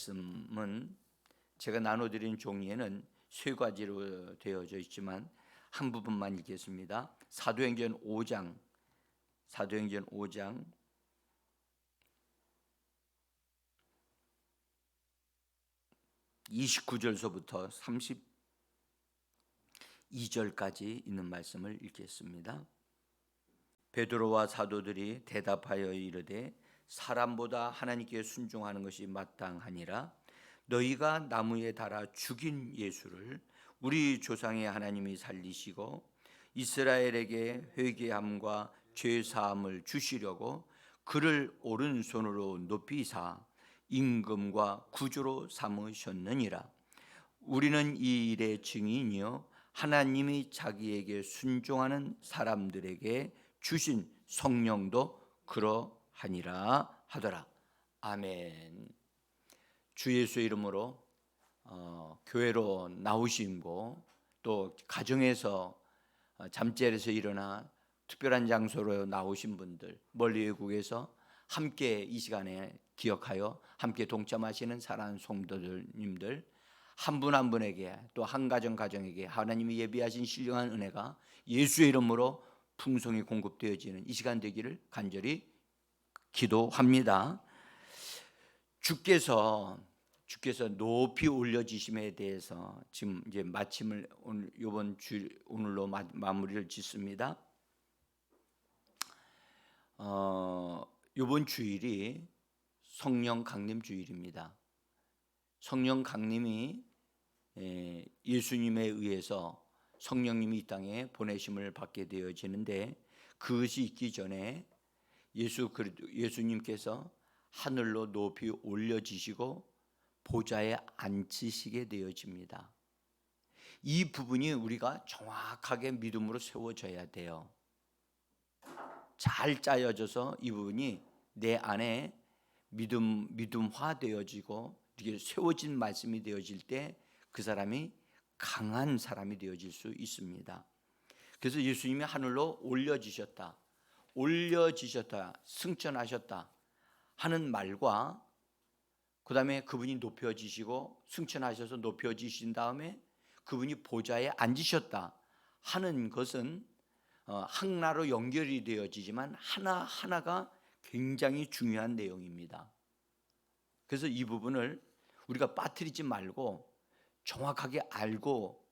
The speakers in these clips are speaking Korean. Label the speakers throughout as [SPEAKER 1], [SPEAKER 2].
[SPEAKER 1] 말씀은 제가 나눠드린 종이에는 세 가지로 되어져 있지만 한 부분만 읽겠습니다. 사도행전 5장 29절서부터 32절까지 있는 말씀을 읽겠습니다. 베드로와 사도들이 대답하여 이르되 사람보다 하나님께 순종하는 것이 마땅하니라. 너희가 나무에 달아 죽인 예수를 우리 조상의 하나님이 살리시고 이스라엘에게 회개함과 죄 사함을 주시려고 그를 오른손으로 높이사 임금과 구주로 삼으셨느니라. 우리는 이 일의 증인이요 하나님이 자기에게 순종하는 사람들에게 주신 성령도 그러하니라 하더라. 아멘. 주 예수의 이름으로 교회로 나오시고 또 가정에서 잠자리에서 일어나 특별한 장소로 나오신 분들, 멀리 외국에서 함께 이 시간에 기억하여 함께 동참하시는 사랑하는 성도님들 한 분 한 분에게 또 한 가정에게 하나님이 예비하신 신령한 은혜가 예수의 이름으로 풍성히 공급되어지는 이 시간 되기를 간절히 기도합니다. 주께서 높이 올려지심에 대해서 지금 이제 마침을 오늘로 마무리를 짓습니다. 이번 주일이 성령 강림 주일입니다. 성령 강림이 예수님에 의해서 성령님이 이 땅에 보내심을 받게 되어지는데 그것이 있기 전에 예수님께서 하늘로 높이 올려지시고 보좌에 앉히시게 되어집니다. 이 부분이 우리가 정확하게 믿음으로 세워져야 돼요. 잘 짜여져서 이 부분이 내 안에 믿음화되어지고 이렇게 세워진 말씀이 되어질 때 그 사람이 강한 사람이 되어질 수 있습니다. 그래서 예수님이 하늘로 올려지셨다, 승천하셨다 하는 말과 그 다음에 그분이 높여지시고 승천하셔서 높여지신 다음에 그분이 보좌에 앉으셨다 하는 것은 하나로 연결이 되어지지만 하나하나가 굉장히 중요한 내용입니다. 그래서 이 부분을 우리가 빠뜨리지 말고 정확하게 알고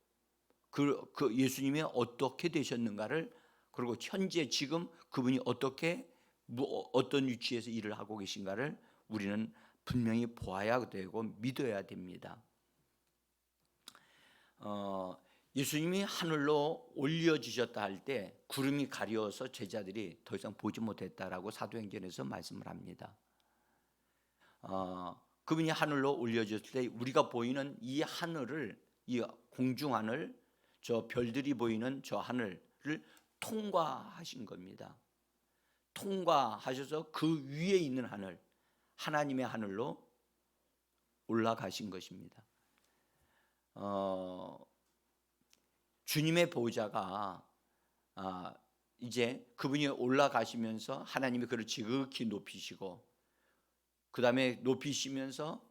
[SPEAKER 1] 그 예수님이 어떻게 되셨는가를, 그리고 현재 지금 그분이 어떤 위치에서 일을 하고 계신가를 우리는 분명히 보아야 되고 믿어야 됩니다. 예수님이 하늘로 올려지셨다 할 때 구름이 가려워서 제자들이 더 이상 보지 못했다라고 사도행전에서 말씀을 합니다. 그분이 하늘로 올려졌을 때 우리가 보이는 이 하늘을, 이 공중하늘, 저 별들이 보이는 저 하늘을 통과하신 겁니다. 통과하셔서 그 위에 있는 하늘, 하나님의 하늘로 올라가신 것입니다. 주님의 보좌가 이제 그분이 올라가시면서 하나님이 그를 지극히 높이시고 그 다음에 높이시면서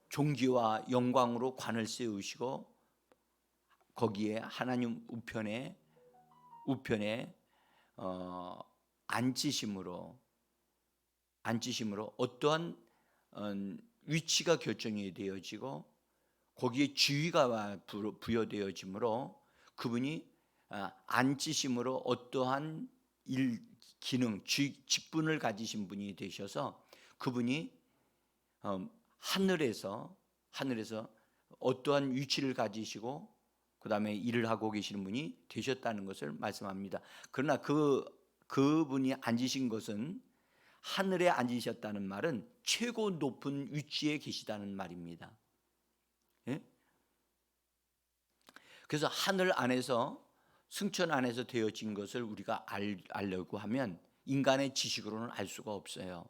[SPEAKER 1] 존귀와 영광으로 관을 세우시고 거기에 하나님 우편에 앉히심으로 어떠한 위치가 결정이 되어지고 거기에 지위가 부여되어지므로 그분이 앉히심으로 어떠한 기능, 직분을 가지신 분이 되셔서 그분이 하늘에서 어떠한 위치를 가지시고 그 다음에 일을 하고 계시는 분이 되셨다는 것을 말씀합니다. 그러나 그분이 앉으신 것은, 하늘에 앉으셨다는 말은 최고 높은 위치에 계시다는 말입니다. 예? 그래서 하늘 안에서, 승천 안에서 되어진 것을 우리가 알려고 하면 인간의 지식으로는 알 수가 없어요.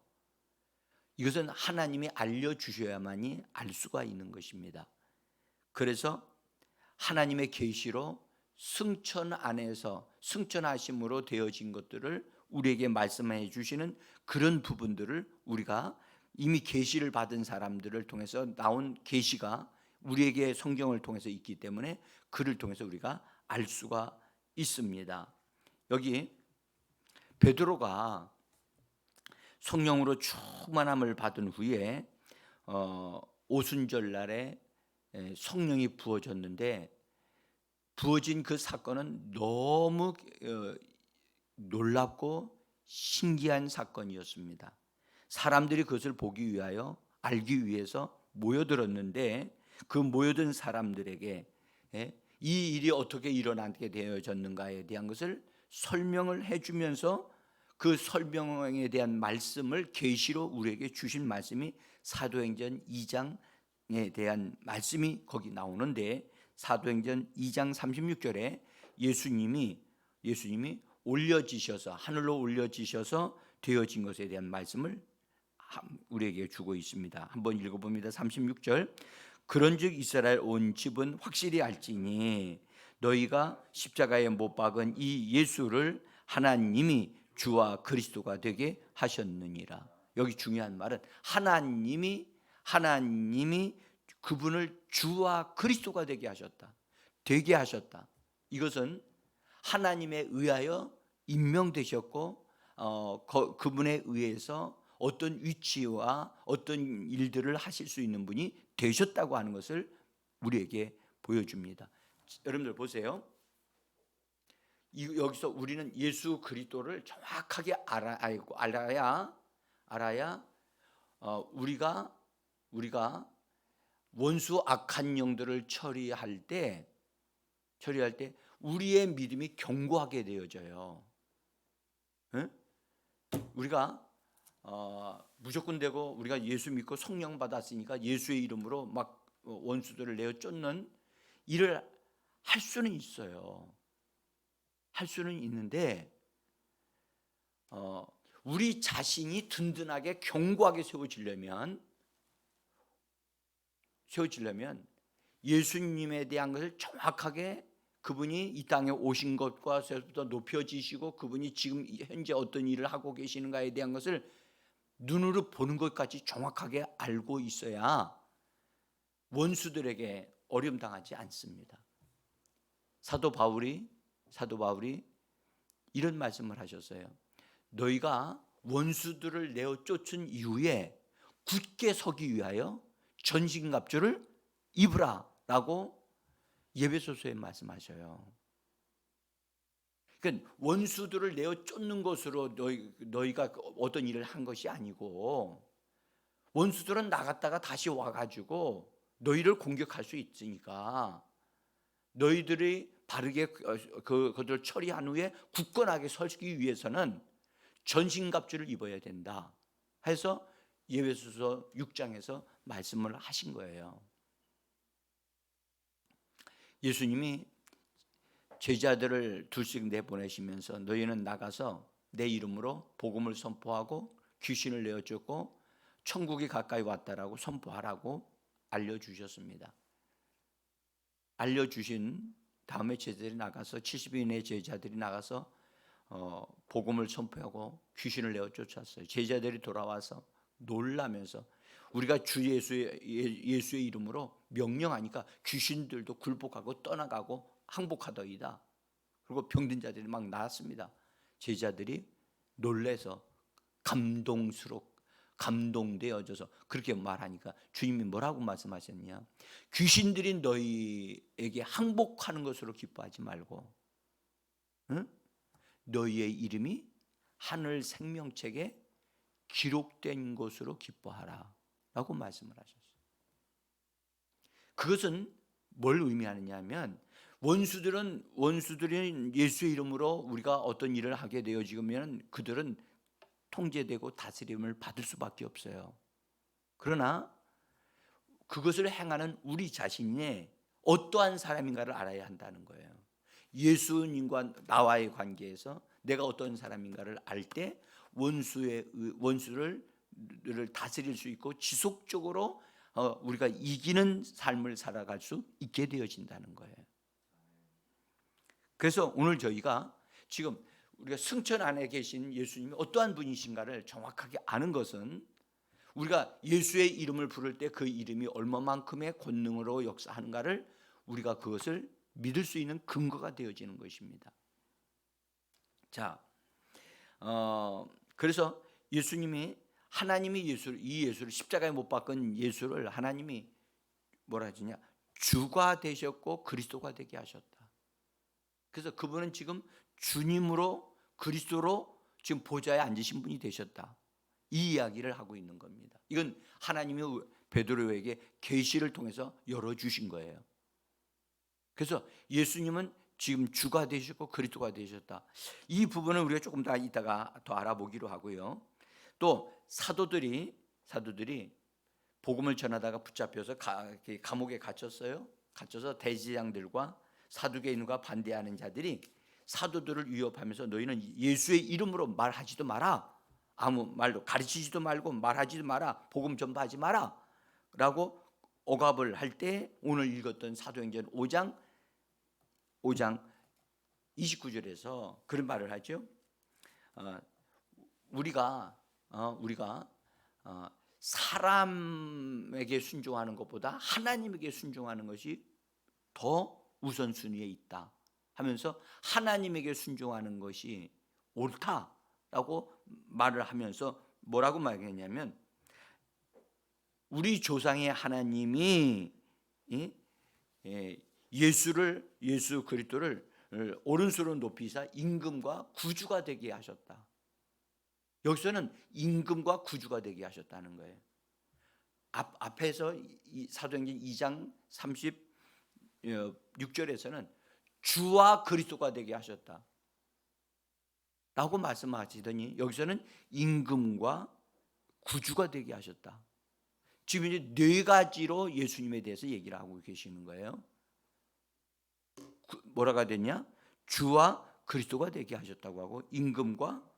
[SPEAKER 1] 이것은 하나님이 알려주셔야만이 알 수가 있는 것입니다. 그래서 하나님의 계시로 승천 안에서 승천하심으로 되어진 것들을 우리에게 말씀해 주시는 그런 부분들을 우리가 이미 계시를 받은 사람들을 통해서 나온 계시가 우리에게 성경을 통해서 있기 때문에 그를 통해서 우리가 알 수가 있습니다. 여기 베드로가 성령으로 충만함을 받은 후에 오순절 날에 성령이 부어졌는데, 부어진 그 사건은 너무 놀랍고 신기한 사건이었습니다. 사람들이 그것을 보기 위하여 알기 위해서 모여들었는데, 그 모여든 사람들에게 이 일이 어떻게 일어나게 되어졌는가에 대한 것을 설명을 해주면서 그 설명에 대한 말씀을 계시로 우리에게 주신 말씀이 사도행전 2장에 대한 말씀이 거기 나오는데, 사도행전 2장 36절에 예수님이 올려지셔서 하늘로 올려지셔서 되어진 것에 대한 말씀을 우리에게 주고 있습니다. 한번 읽어봅니다. 36절. 그런즉 이스라엘 온 집은 확실히 알지니 너희가 십자가에 못 박은 이 예수를 하나님이 주와 그리스도가 되게 하셨느니라. 여기 중요한 말은 하나님이 그분을 주와 그리스도가 되게 하셨다. 이것은 하나님에 의하여 임명되셨고 그분에 의해서 어떤 위치와 어떤 일들을 하실 수 있는 분이 되셨다고 하는 것을 우리에게 보여줍니다. 여러분들 보세요. 여기서 우리는 예수 그리스도를 정확하게 알아야 우리가 원수 악한 영들을 처리할 때 우리의 믿음이 견고하게 되어져요. 응? 우리가 무조건 되고 우리가 예수 믿고 성령 받았으니까 예수의 이름으로 막 원수들을 내어 쫓는 일을 할 수는 있어요. 할 수는 있는데 우리 자신이 든든하게 견고하게 세워지려면 예수님에 대한 것을 정확하게, 그분이 이 땅에 오신 것과서부터 높여지시고 그분이 지금 현재 어떤 일을 하고 계시는가에 대한 것을 눈으로 보는 것까지 정확하게 알고 있어야 원수들에게 어려움 당하지 않습니다. 사도 바울이 이런 말씀을 하셨어요. 너희가 원수들을 내어 쫓은 이후에 굳게 서기 위하여 전신갑주를 입으라 라고 예배소서에 말씀하셔요. 그러니까 원수들을 내어 쫓는 것으로 너희가 어떤 일을 한 것이 아니고, 원수들은 나갔다가 다시 와가지고 너희를 공격할 수 있으니까 너희들이 바르게 그것을 처리한 후에 굳건하게 서기 위해서는 전신갑주를 입어야 된다 해서 예배소서 6장에서 말씀을 하신 거예요. 예수님이 제자들을 둘씩 내보내시면서 너희는 나가서 내 이름으로 복음을 선포하고 귀신을 내어쫓고 천국이 가까이 왔다라고 선포하라고 알려주셨습니다. 알려주신 다음에 제자들이 나가서 70인의 제자들이 나가서 복음을 선포하고 귀신을 내어쫓았어요. 제자들이 돌아와서 놀라면서 우리가 주 예수의 이름으로 명령하니까 귀신들도 굴복하고 떠나가고 항복하더이다. 그리고 병든 자들이 막 나왔습니다. 제자들이 놀래서 감동되어져서 그렇게 말하니까 주님이 뭐라고 말씀하셨냐? 귀신들이 너희에게 항복하는 것으로 기뻐하지 말고, 응? 너희의 이름이 하늘 생명책에 기록된 것으로 기뻐하라 라고 말씀을 하셨어요. 그것은 뭘 의미하느냐 하면, 원수들이 예수의 이름으로 우리가 어떤 일을 하게 되어지면 그들은 통제되고 다스림을 받을 수밖에 없어요. 그러나 그것을 행하는 우리 자신이 어떠한 사람인가를 알아야 한다는 거예요. 예수님과 나와의 관계에서 내가 어떤 사람인가를 알 때 원수를 다스릴 수 있고 지속적으로 우리가 이기는 삶을 살아갈 수 있게 되어진다는 거예요. 그래서 오늘 저희가 지금 우리가 승천 안에 계신 예수님이 어떠한 분이신가를 정확하게 아는 것은 우리가 예수의 이름을 부를 때 그 이름이 얼마만큼의 권능으로 역사하는가를 우리가 그것을 믿을 수 있는 근거가 되어지는 것입니다. 자, 그래서 예수님이 하나님이 이 예수를 십자가에 못 박은 예수를 하나님이 뭐라 하지냐? 주가 되셨고 그리스도가 되게 하셨다. 그래서 그분은 지금 주님으로 그리스도로 지금 보좌에 앉으신 분이 되셨다. 이 이야기를 하고 있는 겁니다. 이건 하나님이 베드로에게 계시를 통해서 열어주신 거예요. 그래서 예수님은 지금 주가 되셨고 그리스도가 되셨다. 이 부분은 우리가 조금 더 이따가 더 알아보기로 하고요. 또 사도들이 복음을 전하다가 붙잡혀서 감옥에 갇혔어요. 갇혀서 대제사장들과 사두개인과 반대하는 자들이 사도들을 위협하면서 너희는 예수의 이름으로 말하지도 마라. 아무 말도 가르치지도 말고 말하지도 마라. 복음 전파하지 마라. 라고 억압을 할 때 오늘 읽었던 사도행전 5장 29절에서 그런 말을 하죠. 우리가 사람에게 순종하는 것보다 하나님에게 순종하는 것이 더 우선순위에 있다 하면서 하나님에게 순종하는 것이 옳다라고 말을 하면서 뭐라고 말했냐면 우리 조상의 하나님이 예수 그리스도를 오른손으로 높이사 임금과 구주가 되게 하셨다. 여기서는 임금과 구주가 되게 하셨다는 거예요. 앞에서 사도행전 2장 36절에서는 주와 그리스도가 되게 하셨다 라고 말씀하시더니 여기서는 임금과 구주가 되게 하셨다. 지금 이제 네 가지로 예수님에 대해서 얘기를 하고 계시는 거예요. 뭐라가 됐냐? 주와 그리스도가 되게 하셨다고 하고 임금과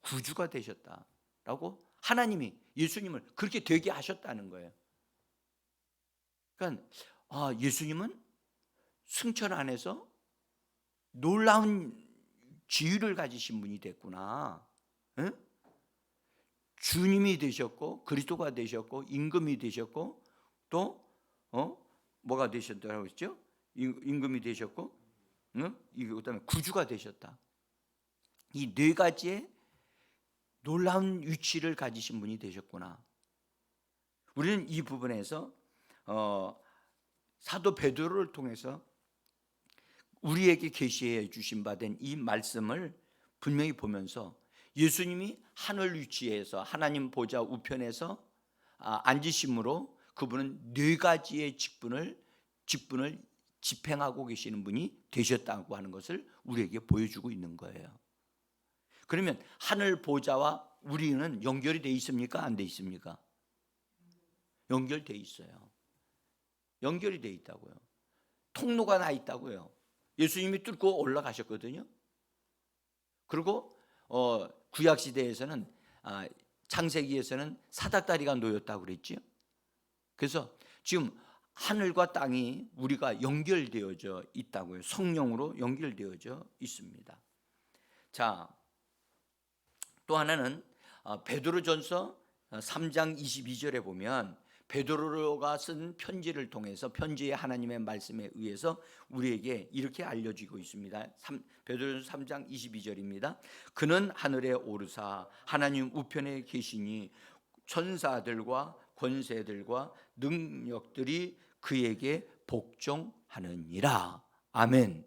[SPEAKER 1] 구주가 되셨다라고 하나님이 예수님을 그렇게 되게 하셨다는 거예요. 그러니까 예수님은 승천 안에서 놀라운 지위를 가지신 분이 됐구나. 응? 주님이 되셨고 그리스도가 되셨고 임금이 되셨고 또 뭐가 되셨다고 했죠? 임금이 되셨고 그다음에 구주가 되셨다. 이 네 가지의 놀라운 위치를 가지신 분이 되셨구나. 우리는 이 부분에서 사도 베드로를 통해서 우리에게 계시해 주신 바 된 이 말씀을 분명히 보면서 예수님이 하늘 위치에서 하나님 보좌 우편에서 앉으심으로 그분은 네 가지의 직분을 집행하고 계시는 분이 되셨다고 하는 것을 우리에게 보여주고 있는 거예요. 그러면 하늘 보좌와 우리는 연결이 돼 있습니까? 안 돼 있습니까? 연결돼 있어요. 연결이 돼 있다고요. 통로가 나 있다고요. 예수님이 뚫고 올라가셨거든요. 그리고 구약 시대에서는 창세기에서는 사닥다리가 놓였다고 그랬죠. 그래서 지금 하늘과 땅이 우리가 연결되어져 있다고요. 성령으로 연결되어져 있습니다. 자, 또 하나는 베드로전서 3장 22절에 보면 베드로가 쓴 편지를 통해서 편지의 하나님의 말씀에 의해서 우리에게 이렇게 알려지고 있습니다. 베드로전서 3장 22절입니다. 그는 하늘에 오르사 하나님 우편에 계시니 천사들과 권세들과 능력들이 그에게 복종하느니라. 아멘.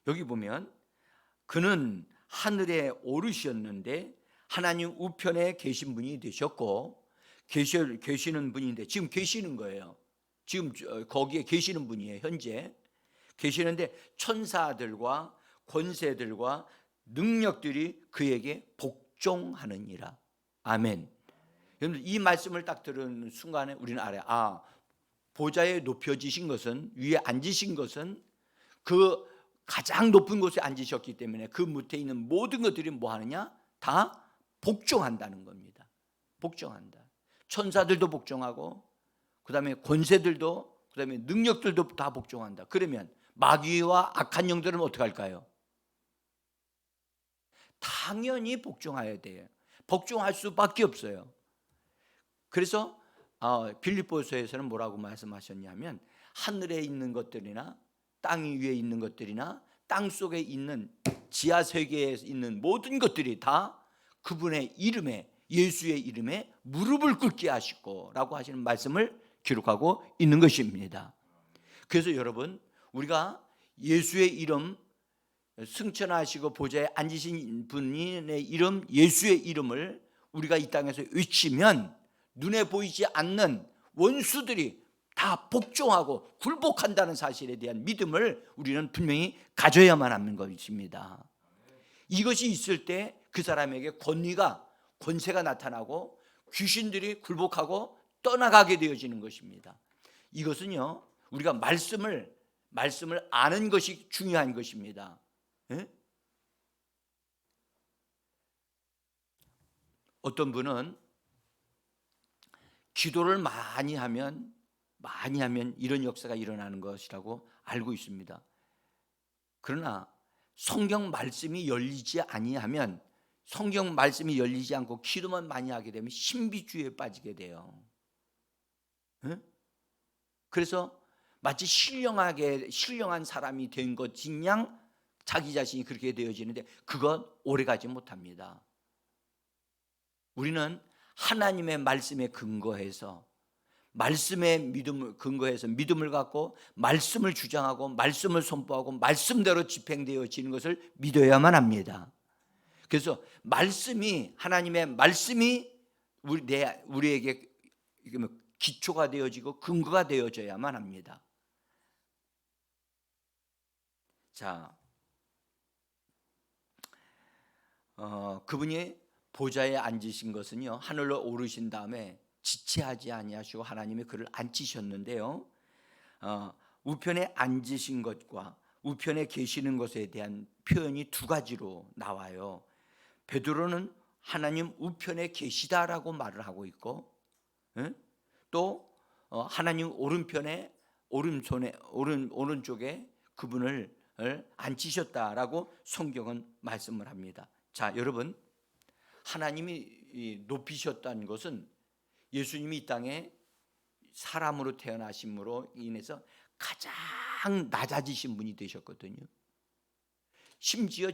[SPEAKER 1] 여기 보면 그는 하늘에 오르셨는데 하나님 우편에 계신 분이 되셨고 계시는 분인데 지금 계시는 거예요. 지금 거기에 계시는 분이에요. 현재 계시는데 천사들과 권세들과 능력들이 그에게 복종하느니라. 아멘. 여러분 이 말씀을 딱 들은 순간에 우리는 알아요. 보좌에 높여지신 것은 위에 앉으신 것은 그 가장 높은 곳에 앉으셨기 때문에 그 밑에 있는 모든 것들이 뭐 하느냐? 다 복종한다는 겁니다. 복종한다. 천사들도 복종하고 그다음에 권세들도 그다음에 능력들도 다 복종한다. 그러면 마귀와 악한 영들은 어떻게 할까요? 당연히 복종해야 돼요. 복종할 수밖에 없어요. 그래서 빌립보서에서는 뭐라고 말씀하셨냐면 하늘에 있는 것들이나 땅 위에 있는 것들이나 땅 속에 있는 지하 세계에 있는 모든 것들이 다 그분의 이름에, 예수의 이름에 무릎을 꿇게 하시고 라고 하시는 말씀을 기록하고 있는 것입니다. 그래서 여러분, 우리가 예수의 이름, 승천하시고 보좌에 앉으신 분의 이름, 예수의 이름을 우리가 이 땅에서 외치면 눈에 보이지 않는 원수들이 다 복종하고 굴복한다는 사실에 대한 믿음을 우리는 분명히 가져야만 하는 것입니다. 이것이 있을 때 그 사람에게 권세가 나타나고 귀신들이 굴복하고 떠나가게 되어지는 것입니다. 이것은요, 우리가 말씀을 아는 것이 중요한 것입니다. 예? 어떤 분은 기도를 많이 하면 이런 역사가 일어나는 것이라고 알고 있습니다. 그러나 성경 말씀이 열리지 아니하면, 성경 말씀이 열리지 않고 기도만 많이 하게 되면 신비주의에 빠지게 돼요. 예? 그래서 마치 신령한 사람이 된 것이냐 자기 자신이 그렇게 되어지는데 그건 오래가지 못합니다. 우리는 하나님의 말씀에 근거해서, 말씀의 믿음을 근거해서 믿음을 갖고 말씀을 주장하고 말씀을 선포하고 말씀대로 집행되어지는 것을 믿어야만 합니다. 그래서 하나님의 말씀이 우리에게 기초가 되어지고 근거가 되어져야만 합니다. 자, 그분이 보좌에 앉으신 것은요, 하늘로 오르신 다음에 지체하지 아니하시고 하나님이 그를 앉히셨는데요, 우편에 앉으신 것과 우편에 계시는 것에 대한 표현이 두 가지로 나와요. 베드로는 하나님 우편에 계시다라고 말을 하고 있고, 또 하나님 오른쪽에 그분을 앉히셨다라고 성경은 말씀을 합니다. 자, 여러분, 하나님이 높이셨다는 것은 예수님이 이 땅에 사람으로 태어나심으로 인해서 가장 낮아지신 분이 되셨거든요. 심지어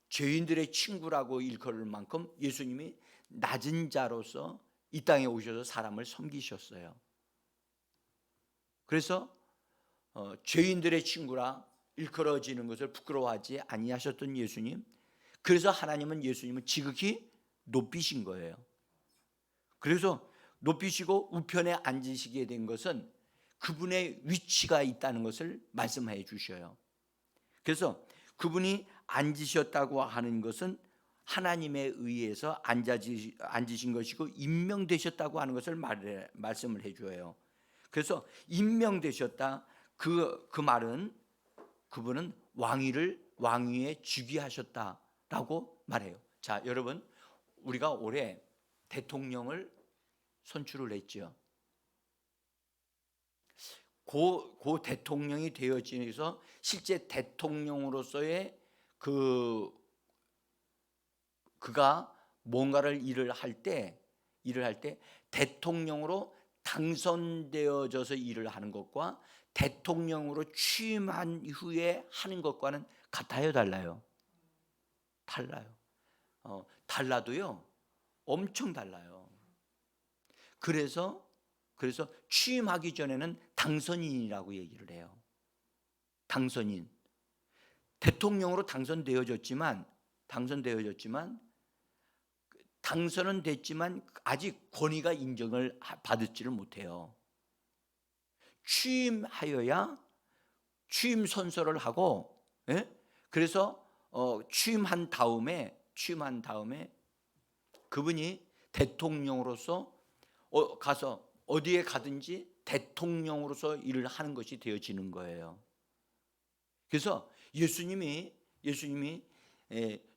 [SPEAKER 1] 죄인들의 친구라고 일컬을 만큼 예수님이 낮은 자로서 이 땅에 오셔서 사람을 섬기셨어요. 그래서 죄인들의 친구라 일컬어지는 것을 부끄러워하지 아니하셨던 예수님, 그래서 하나님은 예수님을 지극히 높이신 거예요. 그래서 높이시고 우편에 앉으시게 된 것은 그분의 위치가 있다는 것을 말씀해 주셔요. 그래서 그분이 앉으셨다고 하는 것은 하나님에 의해서 앉으신 것이고 임명되셨다고 하는 것을 말씀을 해줘요. 그래서 임명되셨다, 그 말은 그분은 왕위에 즉위하셨다라고 말해요. 자, 여러분, 우리가 올해 대통령을 선출을 했죠. 그 대통령이 되어지면서 실제 대통령으로서의 그가 뭔가를 일을 할 때 대통령으로 당선되어져서 일을 하는 것과 대통령으로 취임한 후에 하는 것과는 같아요, 달라요? 달라요. 달라도요, 엄청 달라요. 그래서 취임하기 전에는 당선인이라고 얘기를 해요. 당선인. 대통령으로 당선되어졌지만 당선은 됐지만 아직 권위가 인정을 받지를 못해요. 취임하여야 취임 선서를 하고, 그래서 취임한 다음에 그분이 대통령으로서 가서 어디에 가든지 대통령으로서 일을 하는 것이 되어지는 거예요. 그래서 예수님이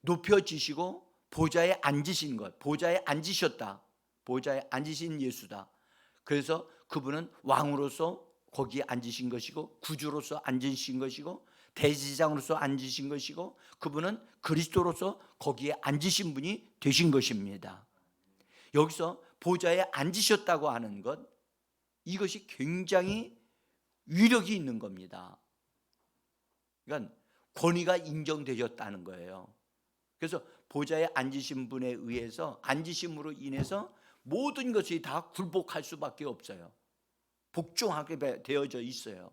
[SPEAKER 1] 높여지시고 보좌에 앉으신 것, 보좌에 앉으셨다, 보좌에 앉으신 예수다. 그래서 그분은 왕으로서 거기에 앉으신 것이고, 구주로서 앉으신 것이고, 대제사장으로서 앉으신 것이고, 그분은 그리스도로서 거기에 앉으신 분이 되신 것입니다. 여기서 보좌에 앉으셨다고 하는 것, 이것이 굉장히 위력이 있는 겁니다. 그러니까 권위가 인정되셨다는 거예요. 그래서 보좌에 앉으신 분에 의해서, 앉으심으로 인해서 모든 것이 다 굴복할 수밖에 없어요. 복종하게 되어져 있어요.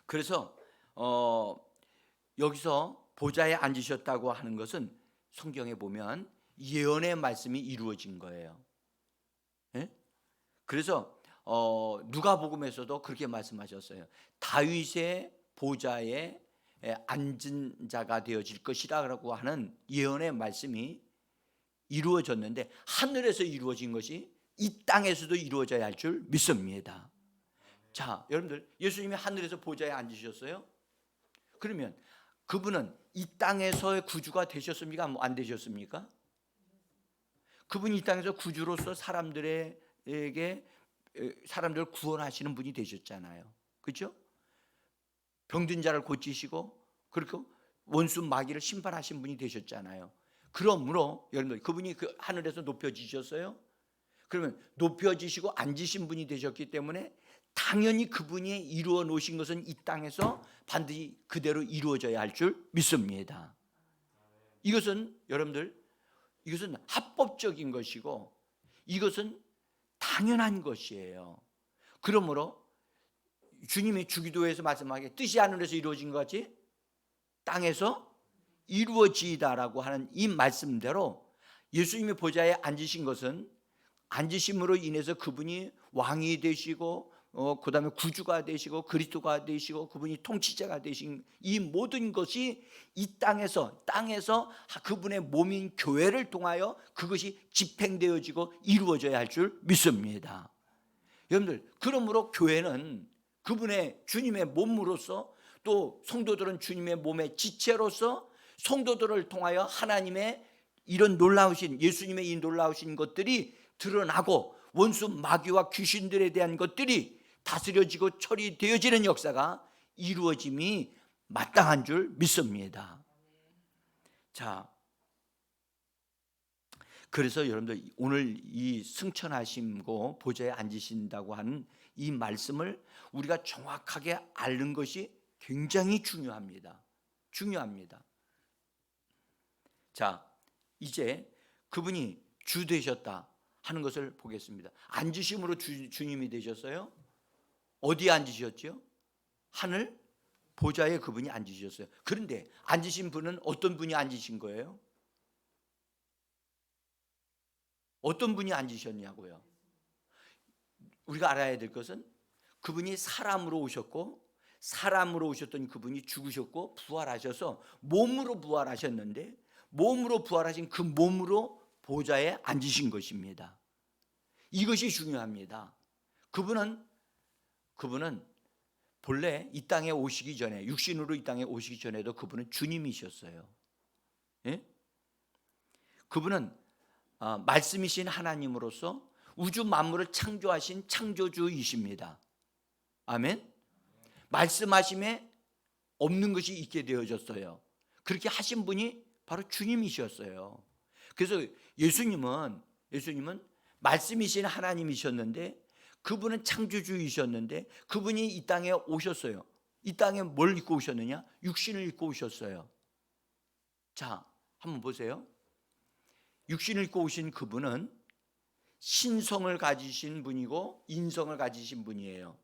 [SPEAKER 1] 그래서 여기서 보좌에 앉으셨다고 하는 것은 성경에 보면 예언의 말씀이 이루어진 거예요. 예? 그래서 누가복음에서도 그렇게 말씀하셨어요. 다윗의 보좌에 앉은 자가 되어질 것이라고 하는 예언의 말씀이 이루어졌는데, 하늘에서 이루어진 것이 이 땅에서도 이루어져야 할 줄 믿습니다. 자, 여러분들, 예수님이 하늘에서 보좌에 앉으셨어요? 그러면 그분은 이 땅에서의 구주가 되셨습니까? 안 되셨습니까? 그분이 이 땅에서 구주로서 사람들을 구원하시는 분이 되셨잖아요. 그렇죠? 병든 자를 고치시고, 그리고 원수 마귀를 심판하신 분이 되셨잖아요. 그러므로 여러분들, 그분이 그 하늘에서 높여지셨어요? 그러면 높여지시고 앉으신 분이 되셨기 때문에 당연히 그분이 이루어 놓으신 것은 이 땅에서 반드시 그대로 이루어져야 할 줄 믿습니다. 이것은 여러분들, 이것은 합법적인 것이고 이것은 당연한 것이에요. 그러므로 주님이 주기도에서 말씀하기에 뜻이 하늘에서 이루어진 것 같이 땅에서 이루어지다라고 하는 이 말씀대로 예수님이 보좌에 앉으신 것은 앉으심으로 인해서 그분이 왕이 되시고 그 다음에 구주가 되시고 그리스도가 되시고 그분이 통치자가 되신 이 모든 것이 이 땅에서 그분의 몸인 교회를 통하여 그것이 집행되어지고 이루어져야 할 줄 믿습니다. 여러분들, 그러므로 교회는 그분의 주님의 몸으로서, 또 성도들은 주님의 몸의 지체로서 성도들을 통하여 하나님의 이런 놀라우신, 예수님의 이 놀라우신 것들이 드러나고 원수 마귀와 귀신들에 대한 것들이 다스려지고 처리되어지는 역사가 이루어짐이 마땅한 줄 믿습니다. 자, 그래서 여러분들, 오늘 이 승천하심고 보좌에 앉으신다고 하는 이 말씀을 우리가 정확하게 앓는 것이 굉장히 중요합니다. 자, 이제 그분이 주 되셨다 하는 것을 보겠습니다. 앉으심으로 주님이 되셨어요. 어디에 앉으셨죠? 하늘 보좌에 그분이 앉으셨어요. 그런데 앉으신 분은 어떤 분이 앉으신 거예요? 어떤 분이 앉으셨냐고요? 우리가 알아야 될 것은 그분이 사람으로 오셨고, 사람으로 오셨던 그분이 죽으셨고 부활하셔서 몸으로 부활하셨는데, 몸으로 부활하신 그 몸으로 보좌에 앉으신 것입니다. 이것이 중요합니다. 그분은 본래 이 땅에 오시기 전에, 육신으로 이 땅에 오시기 전에도 그분은 주님이셨어요. 예? 그분은 말씀이신 하나님으로서 우주 만물을 창조하신 창조주이십니다. 아멘. 말씀하심에 없는 것이 있게 되어졌어요. 그렇게 하신 분이 바로 주님이셨어요. 그래서 예수님은 말씀이신 하나님이셨는데, 그분은 창조주이셨는데, 그분이 이 땅에 오셨어요. 이 땅에 뭘 입고 오셨느냐? 육신을 입고 오셨어요. 자, 한번 보세요. 육신을 입고 오신 그분은 신성을 가지신 분이고 인성을 가지신 분이에요.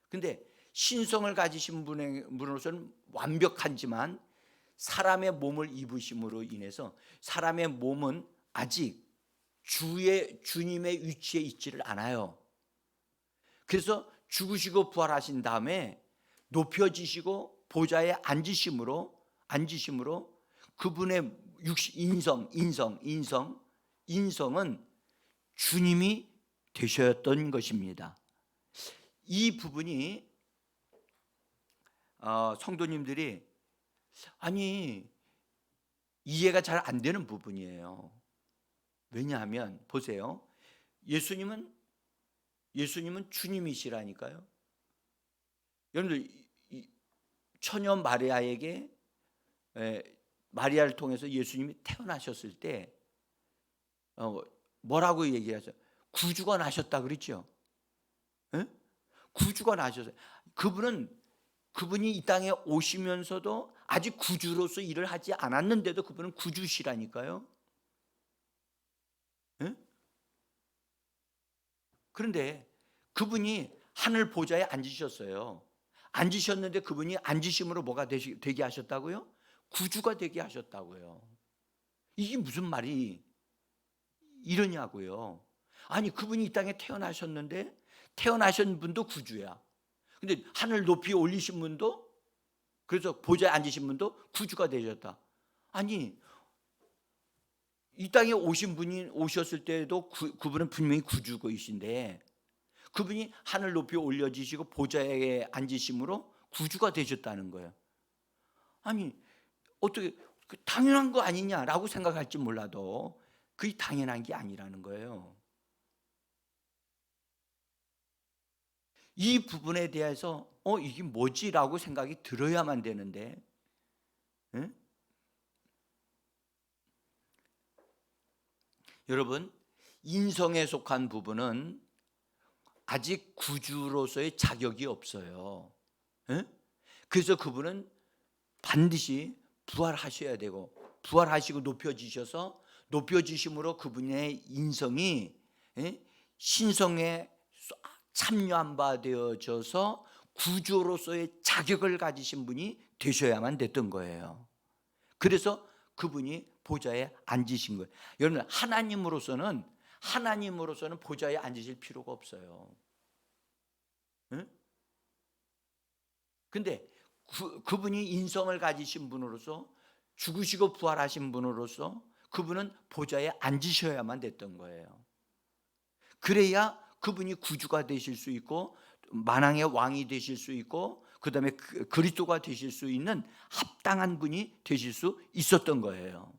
[SPEAKER 1] 근데 신성을 가지신 분으로서는 완벽하지만 사람의 몸을 입으심으로 인해서 사람의 몸은 아직 주님의 위치에 있지를 않아요. 그래서 죽으시고 부활하신 다음에 높여지시고 보좌에 앉으심으로 그분의 인성은 주님이 되셨던 것입니다. 이 부분이 성도님들이 이해가 잘 안 되는 부분이에요. 왜냐하면 보세요. 예수님은 주님이시라니까요. 여러분들, 처녀 마리아에게 마리아를 통해서 예수님이 태어나셨을 때 뭐라고 얘기하죠? 구주가 나셨다 그랬죠. 예? 구주가 나셨어요. 그분이 이 땅에 오시면서도 아직 구주로서 일을 하지 않았는데도 그분은 구주시라니까요. 예? 그런데 그분이 하늘 보좌에 앉으셨어요. 앉으셨는데 그분이 앉으심으로 뭐가 되게 하셨다고요? 구주가 되게 하셨다고요. 이게 무슨 말이 이러냐고요. 아니 그분이 이 땅에 태어나셨는데 태어나신 분도 구주야. 근데 하늘 높이 올리신 분도, 그래서 보좌에 앉으신 분도 구주가 되셨다. 아니 이 땅에 오신 분이 오셨을 때도 그분은 분명히 구주이신데 그분이 하늘 높이 올려지시고 보좌에 앉으심으로 구주가 되셨다는 거예요. 아니 어떻게 당연한 거 아니냐라고 생각할지 몰라도 그게 당연한 게 아니라는 거예요. 이 부분에 대해서 이게 뭐지라고 생각이 들어야만 되는데, 네? 여러분, 인성에 속한 부분은 아직 구주로서의 자격이 없어요. 네? 그래서 그분은 반드시 부활하셔야 되고, 부활하시고 높여지심으로 그분의 인성이 신성에 참여한 바 되어져서 구주로서의 자격을 가지신 분이 되셔야만 됐던 거예요. 그래서 그분이 보좌에 앉으신 거예요. 여러분, 하나님으로서는 보좌에 앉으실 필요가 없어요. 근데 그분이 인성을 가지신 분으로서, 죽으시고 부활하신 분으로서 그분은 보좌에 앉으셔야만 됐던 거예요. 그래야 그분이 구주가 되실 수 있고 만왕의 왕이 되실 수 있고 그다음에 그리스도가 되실 수 있는 합당한 분이 되실 수 있었던 거예요.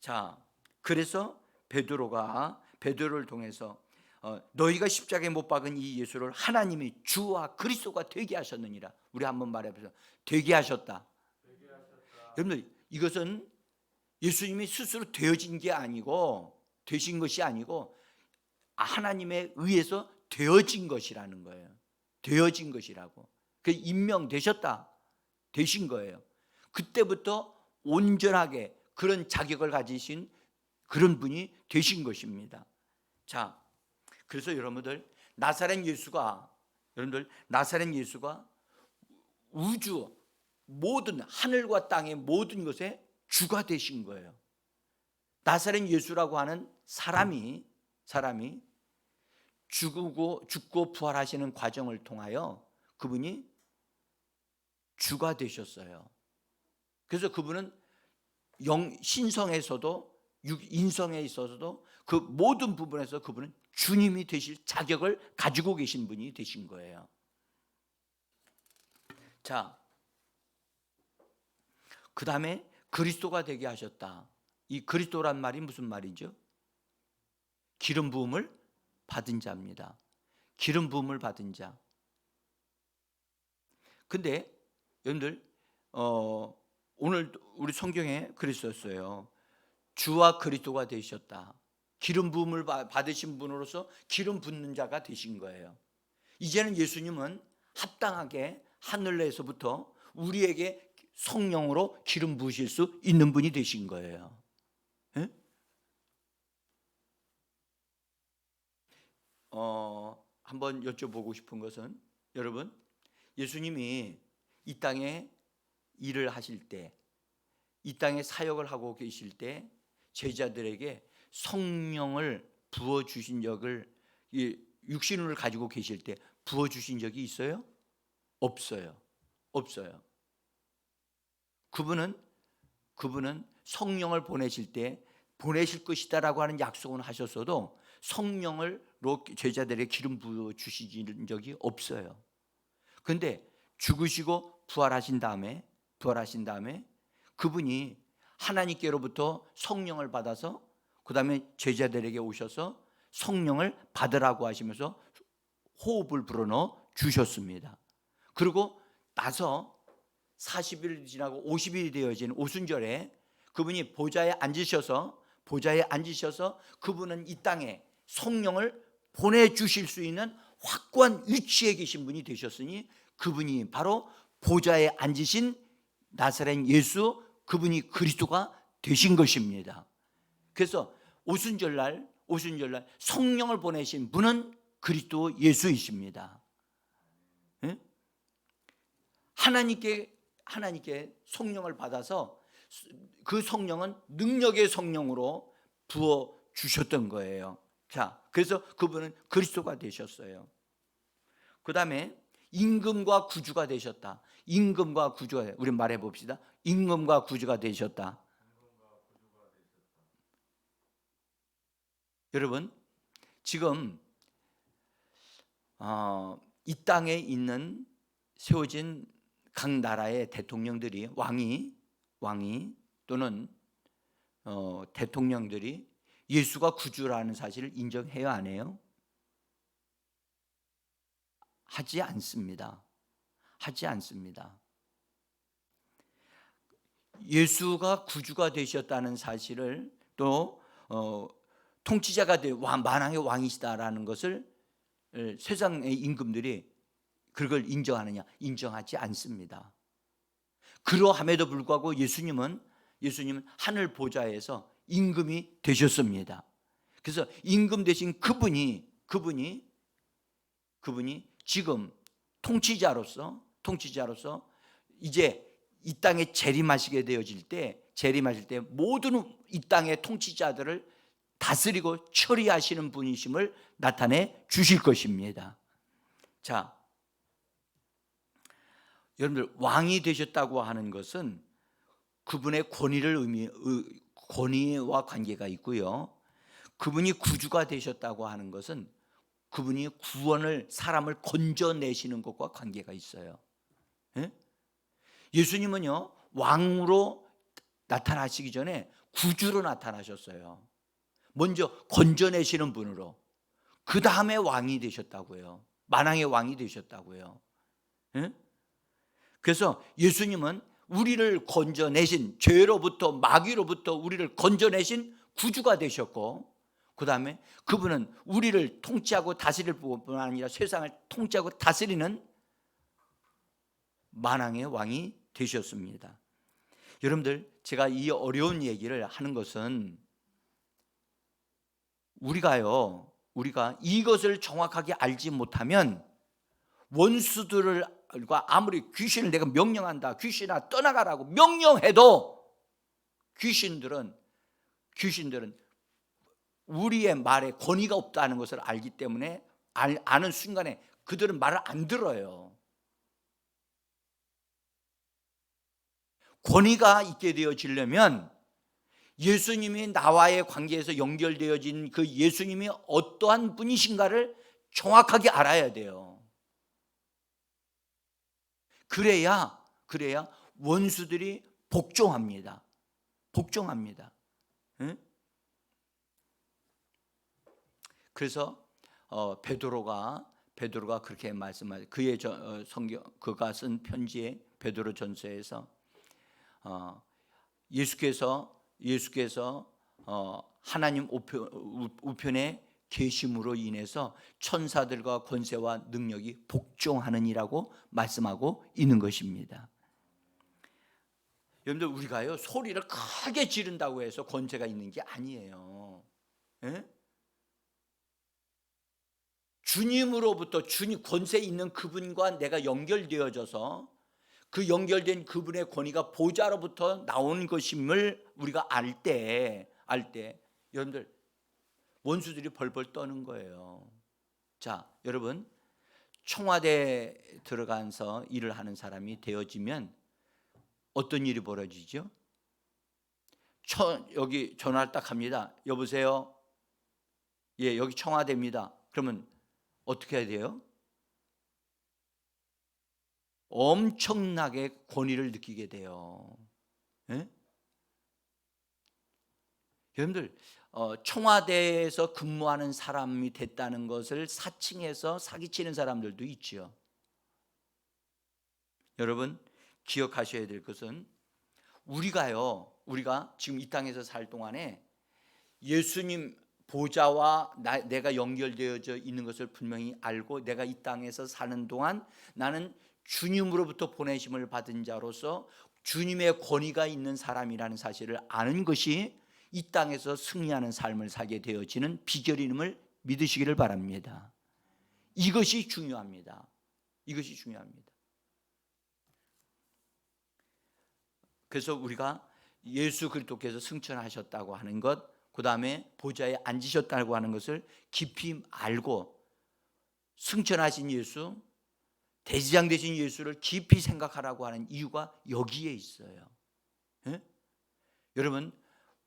[SPEAKER 1] 자, 그래서 베드로를 통해서 너희가 십자가에 못 박은 이 예수를 하나님이 주와 그리스도가 되게 하셨느니라. 우리 한번 말해보세요. 되게 하셨다. 여러분들, 이것은 예수님이 스스로 되어진 게 아니고, 되신 것이 아니고 하나님에 의해서 되어진 것이라는 거예요. 되어진 것이라고. 그 임명되셨다, 되신 거예요. 그때부터 온전하게 그런 자격을 가지신 그런 분이 되신 것입니다. 자, 그래서 여러분들 나사렛 예수가 우주 모든 하늘과 땅의 모든 것에 주가 되신 거예요. 나사렛 예수라고 하는 사람이 죽고 부활하시는 과정을 통하여 그분이 주가 되셨어요. 그래서 그분은 신성에서도 인성에 있어서도 그 모든 부분에서 그분은 주님이 되실 자격을 가지고 계신 분이 되신 거예요. 자, 그 다음에 그리스도가 되게 하셨다. 이 그리스도란 말이 무슨 말이죠? 기름 부음을 받은 자입니다. 기름 부음을 받은 자. 근데 여러분들 오늘 우리 성경에 그랬었어요. 주와 그리스도가 되셨다. 기름 부음을 받으신 분으로서 기름 붓는 자가 되신 거예요. 이제는 예수님은 합당하게 하늘에서부터 우리에게 성령으로 기름 부으실 수 있는 분이 되신 거예요. 예? 한번 여쭤보고 싶은 것은, 여러분, 예수님이 이 땅에 일을 하실 때, 이 땅에 사역을 하고 계실 때 제자들에게 성령을 부어주신 적을, 육신을 가지고 계실 때 부어주신 적이 있어요? 없어요. 그분은 성령을 보내실 때 보내실 것이다라고 하는 약속은 하셨어도 성령을 제자들에게 기름 부어 주신 적이 없어요. 그런데 죽으시고 부활하신 다음에 그분이 하나님께로부터 성령을 받아서 그 다음에 제자들에게 오셔서 성령을 받으라고 하시면서 호흡을 불어넣어 주셨습니다. 그리고 나서 40일 지나고 50일이 되어진 오순절에 그분이 보좌에 앉으셔서 그분은 이 땅에 성령을 보내주실 수 있는 확고한 위치에 계신 분이 되셨으니 그분이 바로 보좌에 앉으신 나사렛 예수, 그분이 그리스도가 되신 것입니다. 그래서 오순절날 성령을 보내신 분은 그리스도 예수이십니다. 하나님께 성령을 받아서 그 성령은 능력의 성령으로 부어 주셨던 거예요. 자, 그래서 그분은 그리스도가 되셨어요. 그 다음에 임금과 구주가 되셨다. 임금과 구주가, 우리 말해 봅시다. 임금과 구주가 되셨다. 여러분, 지금 이 땅에 있는 세워진 각 나라의 대통령들이 왕이 또는 대통령들이 예수가 구주라는 사실을 인정해야 안 해요? 하지 않습니다. 예수가 구주가 되셨다는 사실을 또 통치자가 만왕의 왕이시다라는 것을 세상의 임금들이 그걸 인정하느냐? 인정하지 않습니다. 그러함에도 불구하고 예수님은 하늘 보좌에서 임금이 되셨습니다. 그래서 임금 되신 그분이 지금 통치자로서 이제 이 땅에 재림하시게 되어질 때 모든 이 땅의 통치자들을 다스리고 처리하시는 분이심을 나타내 주실 것입니다. 자, 여러분들, 왕이 되셨다고 하는 것은 그분의 권위와 관계가 있고요. 그분이 구주가 되셨다고 하는 것은 그분이 사람을 건져내시는 것과 관계가 있어요. 예수님은요, 왕으로 나타나시기 전에 구주로 나타나셨어요. 먼저 건져내시는 분으로, 그 다음에 왕이 되셨다고요. 만왕의 왕이 되셨다고요. 그래서 예수님은 우리를 건져내신, 죄로부터 마귀로부터 우리를 건져내신 구주가 되셨고, 그 다음에 그분은 우리를 통치하고 다스릴 뿐만 아니라 세상을 통치하고 다스리는 만왕의 왕이 되셨습니다. 여러분들, 제가 이 어려운 얘기를 하는 것은 우리가 이것을 정확하게 알지 못하면 원수들과 아무리 귀신을 내가 명령한다, 귀신아 떠나가라고 명령해도 귀신들은 우리의 말에 권위가 없다는 것을 알기 때문에 아는 순간에 그들은 말을 안 들어요. 권위가 있게 되어지려면 예수님이 나와의 관계에서 연결되어진 그 예수님이 어떠한 분이신가를 정확하게 알아야 돼요. 그래야 원수들이 복종합니다. 응? 그래서 베드로가 그렇게 말씀하죠. 그의 성경, 그가 쓴 편지에 베드로 전서에서 예수께서 하나님 우편에 계심으로 인해서 천사들과 권세와 능력이 복종하느니라고 말씀하고 있는 것입니다. 여러분들, 우리가요 소리를 크게 지른다고 해서 권세가 있는 게 아니에요. 주님으로부터 권세 있는 그분과 내가 연결되어져서 그 연결된 그분의 권위가 보좌로부터 나온 것임을 우리가 알 때 여러분들, 원수들이 벌벌 떠는 거예요. 자, 여러분, 청와대에 들어가서 일을 하는 사람이 되어지면 어떤 일이 벌어지죠? 여기 전화를 딱 합니다. 여보세요? 예, 여기 청와대입니다. 그러면 어떻게 해야 돼요? 엄청나게 권위를 느끼게 돼요. 여러분들, 청와대에서 근무하는 사람이 됐다는 것을 사칭해서 사기치는 사람들도 있죠. 여러분, 기억하셔야 될 것은 우리가 지금 이 땅에서 살 동안에 예수님 보좌와 내가 연결되어져 있는 것을 분명히 알고 내가 이 땅에서 사는 동안 나는 주님으로부터 보내심을 받은 자로서 주님의 권위가 있는 사람이라는 사실을 아는 것이 이 땅에서 승리하는 삶을 살게 되어지는 비결임을 믿으시기를 바랍니다. 이것이 중요합니다. 이것이 중요합니다. 그래서 우리가 예수 그리스도께서 승천하셨다고 하는 것, 그 다음에 보좌에 앉으셨다고 하는 것을 깊이 알고 승천하신 예수, 대지장 되신 예수를 깊이 생각하라고 하는 이유가 여기에 있어요. 예? 여러분,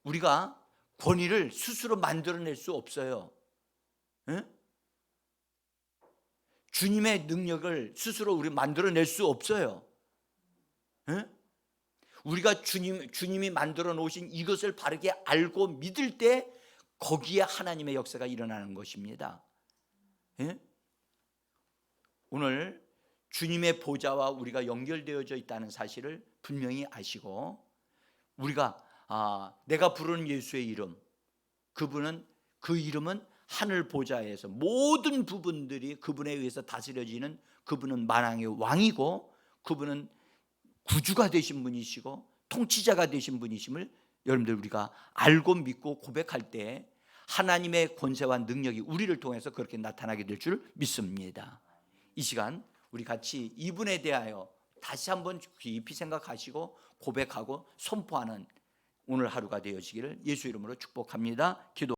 [SPEAKER 1] 우리가 권위를 스스로 만들어낼 수 없어요. 예? 주님의 능력을 스스로 우리 만들어낼 수 없어요. 예? 우리가 주님이 만들어 놓으신 이것을 바르게 알고 믿을 때 거기에 하나님의 역사가 일어나는 것입니다. 예? 오늘 주님의 보좌와 우리가 연결되어져 있다는 사실을 분명히 아시고 우리가 내가 부르는 예수의 이름, 그 이름은 하늘 보좌에서 모든 부분들이 그분에 의해서 다스려지는, 그분은 만왕의 왕이고 그분은 구주가 되신 분이시고 통치자가 되신 분이심을 여러분들 우리가 알고 믿고 고백할 때 하나님의 권세와 능력이 우리를 통해서 그렇게 나타나게 될 줄 믿습니다. 이 시간 우리 같이 이분에 대하여 다시 한번 깊이 생각하시고 고백하고 선포하는 오늘 하루가 되어지기를 예수 이름으로 축복합니다. 기도